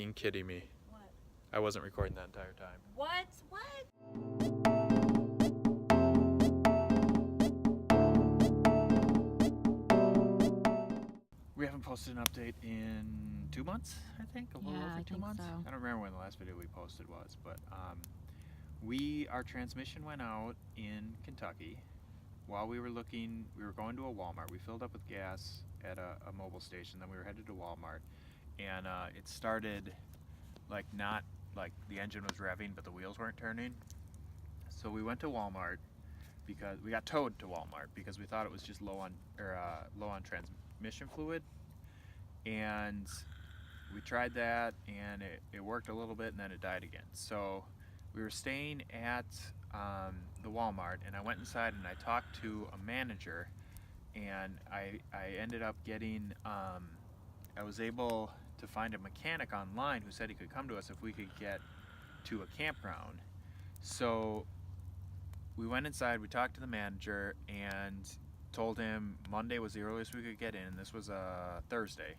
fucking kidding me? What? I wasn't recording that entire time. What? We haven't posted an update in 2 months, I think. A little over 2 months. So. I don't remember when the last video we posted was, but our transmission went out in Kentucky. While we were looking, we were going to a Walmart. We filled up with gas at a mobile station, then we were headed to Walmart, and it started not like the engine was revving, but the wheels weren't turning. So we went to Walmart because we got towed to Walmart because we thought it was just low on transmission fluid, and we tried that, and it worked a little bit, and then it died again. So we were staying at the Walmart, and I went inside and I talked to a manager, and I ended up getting I was able to find a mechanic online who said he could come to us if we could get to a campground. So we went inside, we talked to the manager, and told him Monday was the earliest we could get in. This was a Thursday,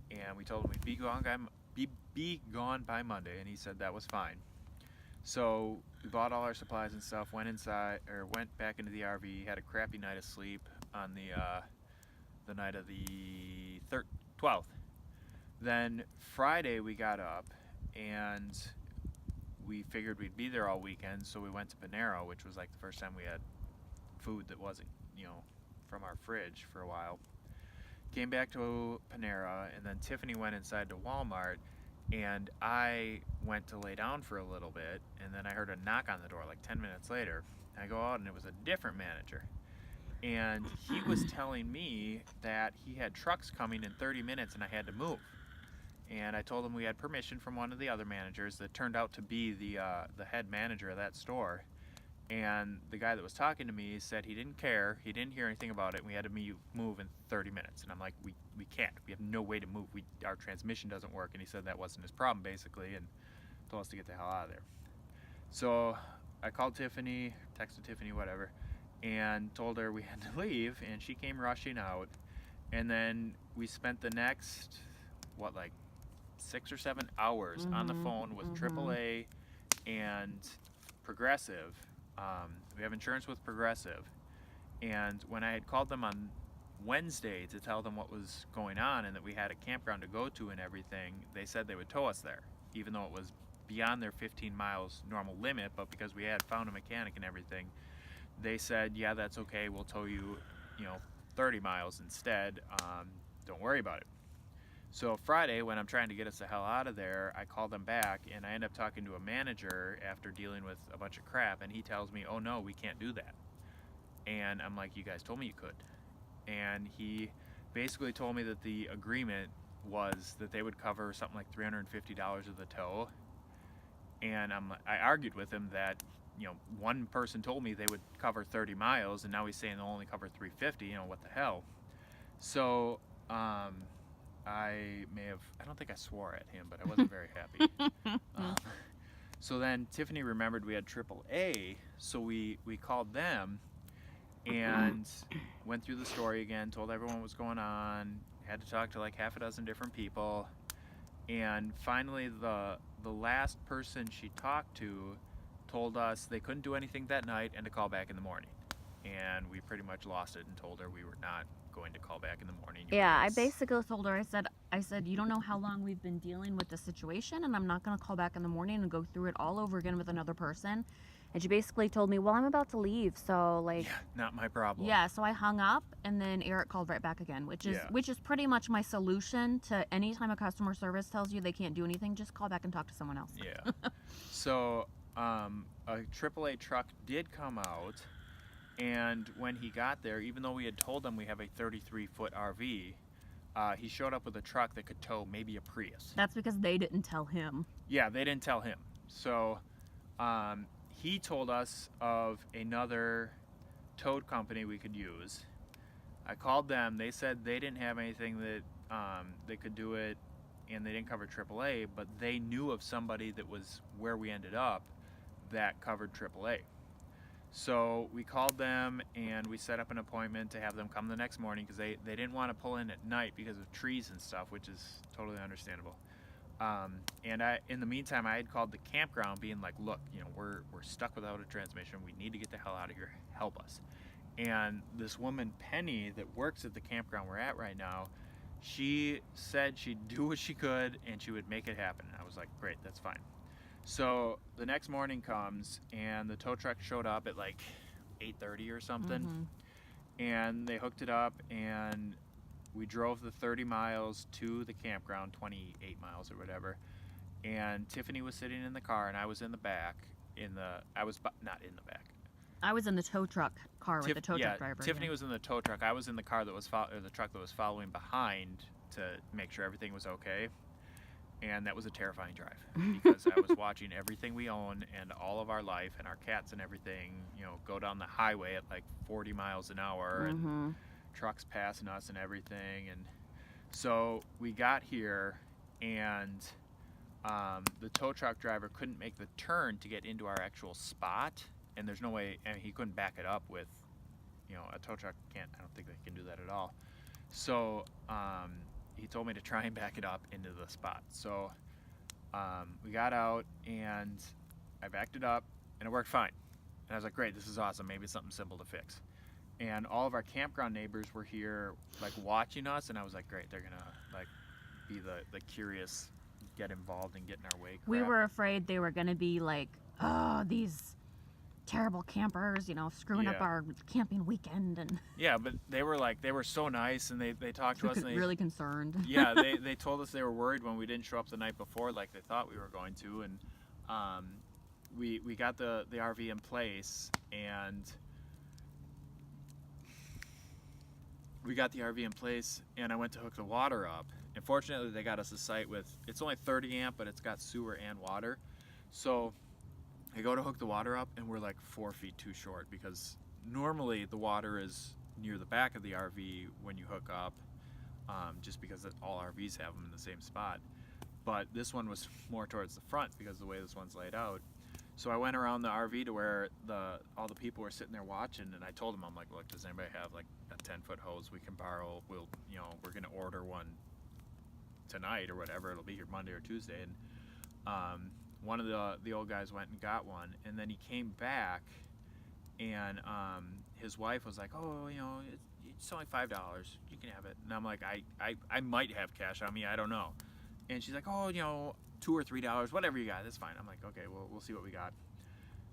and we told him we'd be gone by Monday, and he said that was fine. So we bought all our supplies and stuff, went back into the RV, had a crappy night of sleep on the night of the 12th. Then Friday we got up, and we figured we'd be there all weekend, so we went to Panera, which was like the first time we had food that wasn't, from our fridge for a while. Came back to Panera, and then Tiffany went inside to Walmart, and I went to lay down for a little bit, and then I heard a knock on the door like 10 minutes later. I go out, and it was a different manager, and he was telling me that he had trucks coming in 30 minutes and I had to move. And I told him we had permission from one of the other managers that turned out to be the head manager of that store. And the guy that was talking to me said he didn't care, he didn't hear anything about it, and we had to move in 30 minutes. And I'm like, we can't, we have no way to move, our transmission doesn't work. And he said that wasn't his problem, basically, and told us to get the hell out of there. So I called Tiffany, texted Tiffany, whatever, and told her we had to leave, and she came rushing out. And then we spent the next, 6 or 7 hours on the phone with AAA and Progressive. We have insurance with Progressive, and when I had called them on Wednesday to tell them what was going on and that we had a campground to go to and everything, they said they would tow us there, even though it was beyond their 15 miles normal limit. But because we had found a mechanic and everything, they said, yeah, that's okay, we'll tow you 30 miles instead, don't worry about it. So Friday, when I'm trying to get us the hell out of there, I call them back, and I end up talking to a manager after dealing with a bunch of crap, and he tells me, oh no, we can't do that. And I'm like, you guys told me you could. And he basically told me that the agreement was that they would cover something like $350 of the tow. And I argued with him that, one person told me they would cover 30 miles, and now he's saying they'll only cover $350, what the hell. So, I don't think I swore at him, but I wasn't very happy. So then Tiffany remembered we had AAA, so we called them and went through the story again, told everyone what was going on, had to talk to like half a dozen different people, and finally the last person she talked to told us they couldn't do anything that night and to call back in the morning. And we pretty much lost it and told her we were not going to call back in the morning. Yeah, I basically told her, I said, you don't know how long we've been dealing with the situation, and I'm not going to call back in the morning and go through it all over again with another person. And she basically told me, well, I'm about to leave, so yeah, not my problem. Yeah, so I hung up, and then Eric called right back again, which is pretty much my solution to any time a customer service tells you they can't do anything, just call back and talk to someone else. Yeah. So a AAA truck did come out. And when he got there, even though we had told him we have a 33-foot RV, he showed up with a truck that could tow maybe a Prius. That's because they didn't tell him. Yeah, they didn't tell him. So he told us of another towed company we could use. I called them. They said they didn't have anything that they could do it, and they didn't cover AAA, but they knew of somebody that was where we ended up that covered AAA. So we called them and we set up an appointment to have them come the next morning because they didn't want to pull in at night because of trees and stuff, which is totally understandable. And in the meantime, I had called the campground, being like, "Look, we're stuck without a transmission. We need to get the hell out of here. Help us." And this woman, Penny, that works at the campground we're at right now, she said she'd do what she could and she would make it happen. And I was like, "Great, that's fine." So the next morning comes and the tow truck showed up at like 8:30 or something, Mm-hmm. and they hooked it up, and we drove the 30 miles to the campground, 28 miles or whatever. And Tiffany was sitting in the car, and I was in the back. Not in the back. I was in the tow truck car with the tow truck driver. Tiffany yeah. was in the tow truck. I was in the car that was the truck that was following behind to make sure everything was okay. And that was a terrifying drive because I was watching everything we own and all of our life and our cats and everything, go down the highway at like 40 miles an hour, and Mm-hmm. trucks passing us and everything. And so we got here, and the tow truck driver couldn't make the turn to get into our actual spot, and there's no way, and he couldn't back it up with, a tow truck can't. I don't think they can do that at all. So he told me to try and back it up into the spot. So we got out, and I backed it up, and it worked fine. And I was like, great, this is awesome. Maybe it's something simple to fix. And all of our campground neighbors were here, like, watching us, and I was like, great, they're gonna like be the curious, get involved and get in our way crap. We were afraid they were going to be like, oh, these terrible campers, screwing up Yeah. our camping weekend, and Yeah, but they were so nice, and they talked to us, and they really concerned. yeah, they told us they were worried when we didn't show up the night before like they thought we were going to. And we got the RV in place, and I went to hook the water up, and fortunately they got us a site with, it's only 30 amp, but it's got sewer and water. So I go to hook the water up, and we're like 4 feet too short, because normally the water is near the back of the RV when you hook up, just because all RVs have them in the same spot. But this one was more towards the front because of the way this one's laid out. So I went around the RV to where all the people were sitting there watching, and I told them, I'm like, look, does anybody have like a 10-foot hose we can borrow? We're gonna order one tonight or whatever. It'll be here Monday or Tuesday. And one of the old guys went and got one, and then he came back, and his wife was like, oh, it's only $5. You can have it. And I'm like, I might have cash on me. I don't know. And she's like, oh, $2 or $3, whatever you got, that's fine. I'm like, okay, well, we'll see what we got.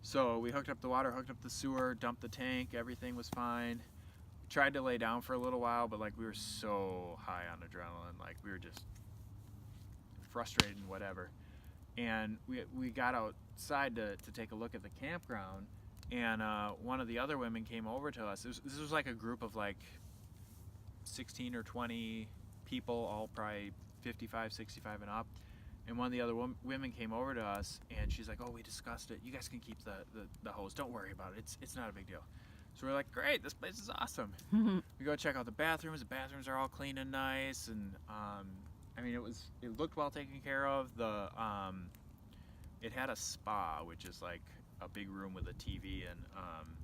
So we hooked up the water, hooked up the sewer, dumped the tank, everything was fine. Tried to lay down for a little while, but like we were so high on adrenaline, like we were just frustrated and whatever. And we got outside to take a look at the campground, and one of the other women came over to us. This was like a group of like 16 or 20 people, all probably 55, 65 and up. And one of the other women came over to us, and she's like, oh, we discussed it. You guys can keep the hose. Don't worry about it. It's not a big deal. So we're like, great, this place is awesome. We go check out the bathrooms. The bathrooms are all clean and nice, and I mean, it looked well taken care of. It had a spa, which is like a big room with a TV and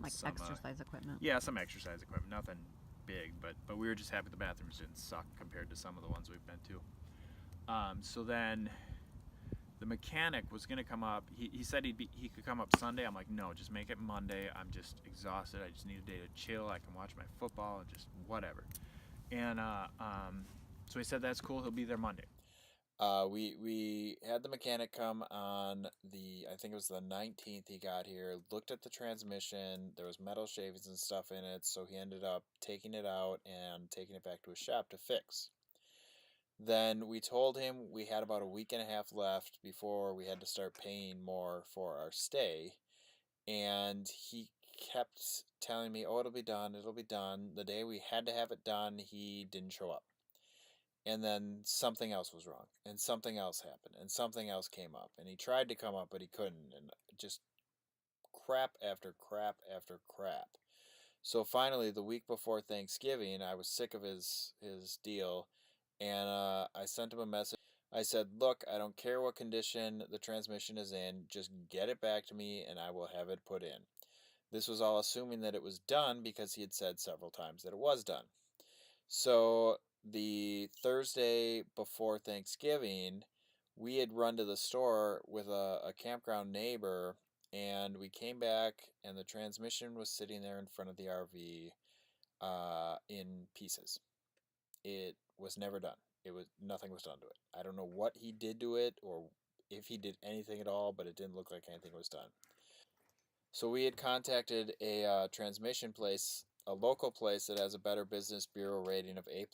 Like some exercise equipment. yeah, some exercise equipment. Nothing big, but we were just happy the bathrooms didn't suck compared to some of the ones we've been to. So then the mechanic was gonna come up. He said he could come up Sunday. I'm like, no, just make it Monday. I'm just exhausted. I just need a day to chill. I can watch my football and just whatever. And so he said that's cool. He'll be there Monday. We had the mechanic come on I think it was the 19th. He got here, looked at the transmission. There was metal shavings and stuff in it, so he ended up taking it out and taking it back to his shop to fix. Then we told him we had about a week and a half left before we had to start paying more for our stay. And he kept telling me, oh, it'll be done, it'll be done. The day we had to have it done, he didn't show up. And then something else was wrong, and something else happened, and something else came up. And he tried to come up, but he couldn't. And just crap after crap after crap. So finally, the week before Thanksgiving, I was sick of his deal, and I sent him a message. I said, look, I don't care what condition the transmission is in, just get it back to me and I will have it put in. This was all assuming that it was done because he had said several times that it was done. So the Thursday before Thanksgiving, we had run to the store with a campground neighbor, and we came back, and the transmission was sitting there in front of the RV in pieces. It was never done. Nothing was done to it. I don't know what he did to it or if he did anything at all, but it didn't look like anything was done. So we had contacted a transmission place, a local place that has a Better Business Bureau rating of A+.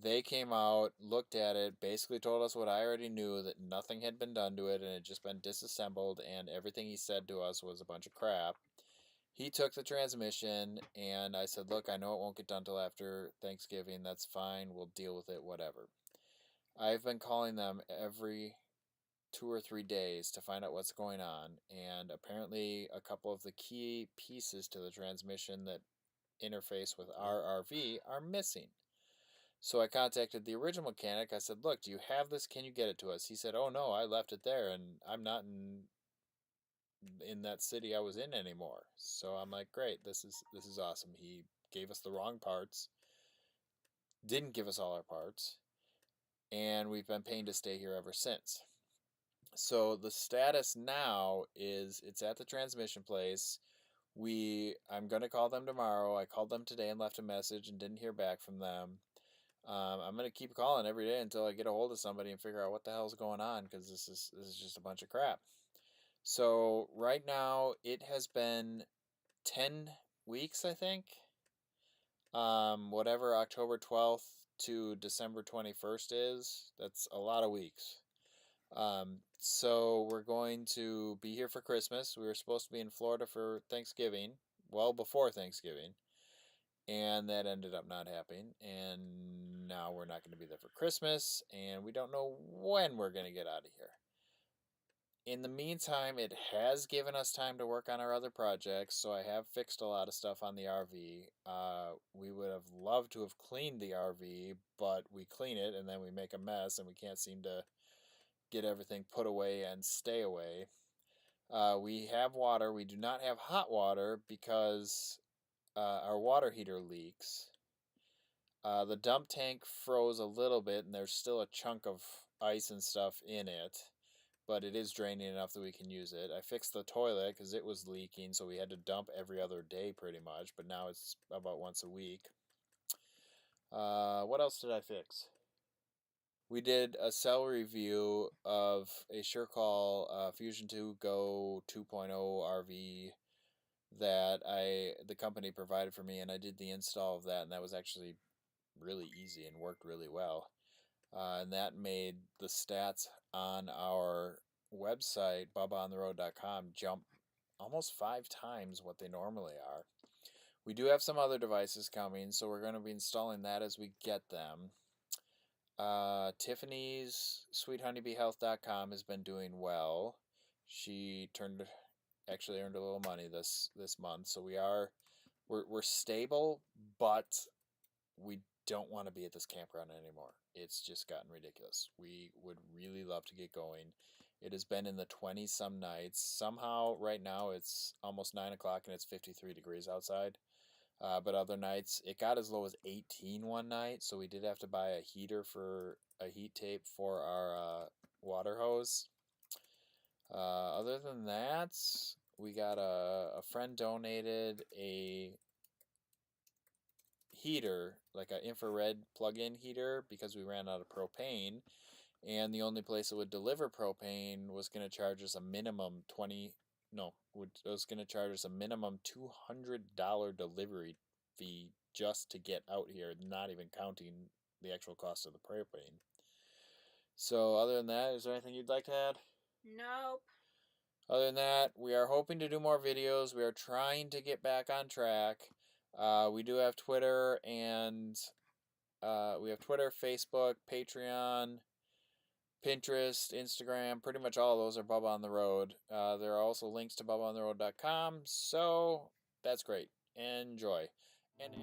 They came out, looked at it, basically told us what I already knew, that nothing had been done to it and it had just been disassembled, and everything he said to us was a bunch of crap. He took the transmission, and I said, look, I know it won't get done till after Thanksgiving. That's fine. We'll deal with it, whatever. I've been calling them every 2 or 3 days to find out what's going on, and apparently a couple of the key pieces to the transmission that interface with our RV are missing. So I contacted the original mechanic. I said, look, do you have this? Can you get it to us? He said, oh no, I left it there and I'm not in that city I was in anymore. So I'm like, great, this is awesome. He gave us the wrong parts, didn't give us all our parts, and we've been paying to stay here ever since. So the status now is it's at the transmission place. I'm gonna call them tomorrow. I called them today and left a message and didn't hear back from them. I'm gonna keep calling every day until I get a hold of somebody and figure out what the hell's going on, because this is just a bunch of crap. So right now it has been 10 weeks, I think. Whatever October 12th to December 21st is, that's a lot of weeks. So we're going to be here for Christmas. We were supposed to be in Florida for Thanksgiving, well before Thanksgiving, and that ended up not happening. And now we're not going to be there for Christmas, and we don't know when we're going to get out of here. In the meantime, it has given us time to work on our other projects, so I have fixed a lot of stuff on the RV. We would have loved to have cleaned the RV, but we clean it and then we make a mess and we can't seem to get everything put away and stay away. We have water. We do not have hot water because our water heater leaks. The dump tank froze a little bit and there's still a chunk of ice and stuff in it, but it is draining enough that we can use it. I fixed the toilet because it was leaking, so we had to dump every other day pretty much, but now it's about once a week. What else did I fix? We did a cell review of a SureCall Fusion 2 Go 2.0 RV that the company provided for me, and I did the install of that, and that was actually really easy and worked really well. And that made the stats on our website, bubbaontheroad.com, jump almost 5 times what they normally are. We do have some other devices coming, so we're going to be installing that as we get them. Tiffany's sweethoneybeehealth.com has been doing well. She actually earned a little money this month, so we're stable, but we don't want to be at this campground anymore. It's just gotten ridiculous. We would really love to get going. It has been in the 20 some nights. Somehow right now it's almost 9 o'clock and it's 53 degrees outside. But other nights it got as low as 18 one night, so we did have to buy a heat tape for our water hose. Other than that, we got a friend donated a heater, like an infrared plug-in heater, because we ran out of propane, and the only place that would deliver propane was going to charge us a minimum $200 delivery fee just to get out here, not even counting the actual cost of the propane. So other than that, is there anything you'd like to add? Nope. Other than that, we are hoping to do more videos. We are trying to get back on track. We do have Twitter, and we have Twitter, Facebook, Patreon, Pinterest, Instagram. Pretty much all of those are Bubba on the Road. There are also links to bubbaontheroad.com, so that's great. Enjoy. And